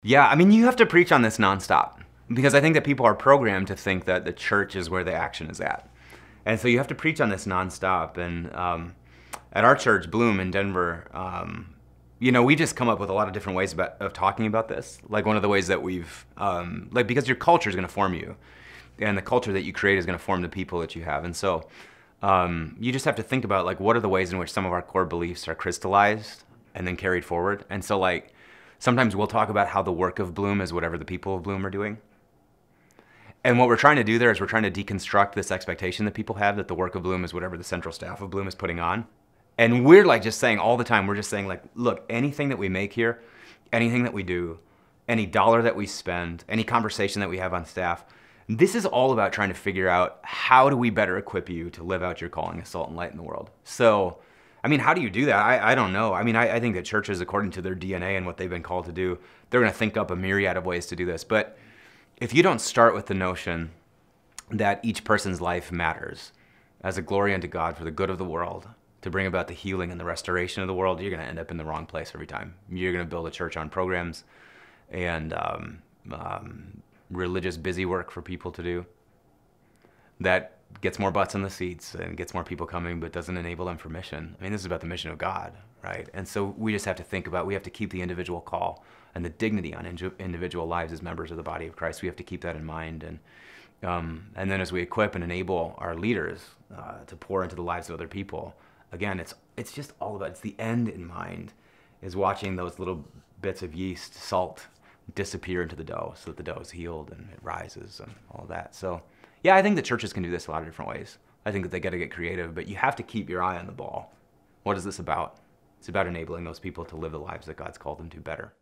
Yeah, I mean, you have to preach on this nonstop because I think that people are programmed to think that the church is where the action is at. And so you have to preach on this nonstop. And at our church, Bloom in Denver, we just come up with a lot of different ways of talking about this. Like one of the ways that we've, because your culture is going to form you, and the culture that you create is going to form the people that you have. And so you just have to think about like what are the ways in which some of our core beliefs are crystallized and then carried forward. And so like sometimes we'll talk about how the work of Bloom is whatever the people of Bloom are doing. And what we're trying to do there is we're trying to deconstruct this expectation that people have that the work of Bloom is whatever the central staff of Bloom is putting on. And we're like just saying all the time, we're just saying like, look, anything that we make here, anything that we do, any dollar that we spend, any conversation that we have on staff, this is all about trying to figure out how do we better equip you to live out your calling as salt and light in the world. So, I mean, how do you do that? I don't know. I mean, I think that churches, according to their DNA and what they've been called to do, they're gonna think up a myriad of ways to do this. But if you don't start with the notion that each person's life matters as a glory unto God for the good of the world, to bring about the healing and the restoration of the world, you're gonna end up in the wrong place every time. You're gonna build a church on programs and religious busy work for people to do that gets more butts in the seats and gets more people coming but doesn't enable them for mission. I mean, this is about the mission of God, right? And so we just have to think about, we have to keep the individual call and the dignity on individual lives as members of the body of Christ. We have to keep that in mind. And then as we equip and enable our leaders to pour into the lives of other people, again, it's just all about, it's the end in mind, is watching those little bits of yeast, salt, disappear into the dough so that the dough is healed and it rises and all of that. So yeah, I think the churches can do this a lot of different ways. I think that they got to get creative, but you have to keep your eye on the ball. What is this about? It's about enabling those people to live the lives that God's called them to better.